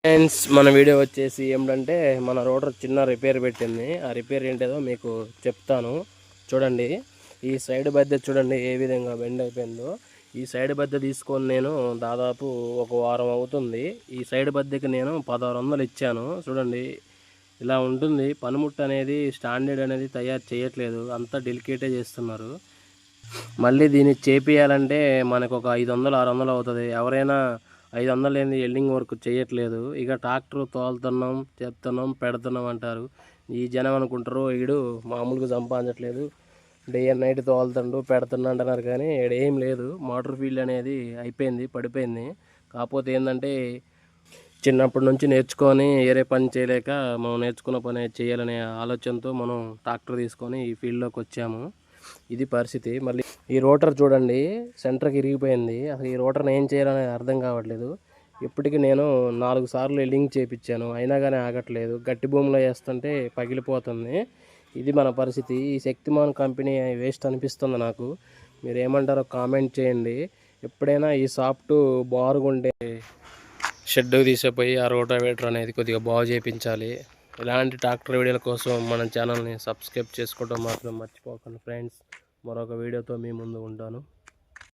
Friends, మన video వచ్చేసి ఏమిటంటే మన రోటర్ చిన్న రిపేర్ పెట్టింది. ఆ రిపేర్ ఏంటో మీకు చెప్తాను చూడండి. ఈ సైడ్ బద్దె చూడండి ఏ విధంగా బెండ్ అయిపోయిందో. ఈ సైడ్ బద్దె తీసుకొని నేను దాదాపు ఒక వారం అవుతుంది. ఈ సైడ్ బద్దెకి నేను 1600 ఇచ్చాను. చూడండి ఇలా ఉంటుంది. పనిముట్టు అనేది స్టాండర్డ్ అనేది తయారు చేయట్లేదు, అంతా డెలికేటే చేస్తున్నారు. మళ్ళీ దీన్ని చేపియాలంటే మనకు ఒక 500 600 అవుతుంది. ఎవరైనా 500 లేని ఎల్డింగ్ వర్క్ చేయట్లేదు. ఇక ట్రాక్టర్ తోలుతున్నాం, చెప్తున్నాం, పెడుతున్నాం అంటారు. ఈ జనం అనుకుంటారు వీడు మామూలుగా సంపాదించట్లేదు, డే అండ్ నైట్ తోలుతుండు పెడుతున్నా అంటున్నారు. కానీ ఇక్కడ ఏం లేదు. మోటార్ ఫీల్డ్ అనేది అయిపోయింది, పడిపోయింది. కాకపోతే ఏంటంటే చిన్నప్పటి నుంచి నేర్చుకొని వేరే పని చేయలేక మనం నేర్చుకున్న పని చేయాలనే ఆలోచనతో మనం ట్రాక్టర్ తీసుకొని ఈ ఫీల్డ్లోకి వచ్చాము. ఇది పరిస్థితి. మళ్ళీ ఈ రోటర్ చూడండి సెంటర్కి ఇరిగిపోయింది. అసలు ఈ రోటర్ని ఏం చేయాలనేది అర్థం కావట్లేదు. ఇప్పటికి నేను 4 సార్లు ఎల్డింగ్ చేయించాను, అయినా కానీ ఆగట్లేదు. గట్టి భూమిలో వేస్తుంటే పగిలిపోతుంది. ఇది మన పరిస్థితి. ఈ శక్తిమాన్ కంపెనీ వేస్ట్ అనిపిస్తుంది నాకు. మీరు ఏమంటారో కామెంట్ చేయండి. ఎప్పుడైనా ఈ సాఫ్ట్ బారుగుండే షెడ్కి తీసిపోయి ఆ రోటావేటర్ అనేది కొద్దిగా బాగు చేయించాలి. ఇలాంటి ట్రాక్టర్ వీడియోల కోసం మన ఛానల్ని సబ్స్క్రైబ్ చేసుకోవడం మాత్రం మర్చిపోకండి ఫ్రెండ్స్. మరొక వీడియోతో మీ ముందు ఉంటాను.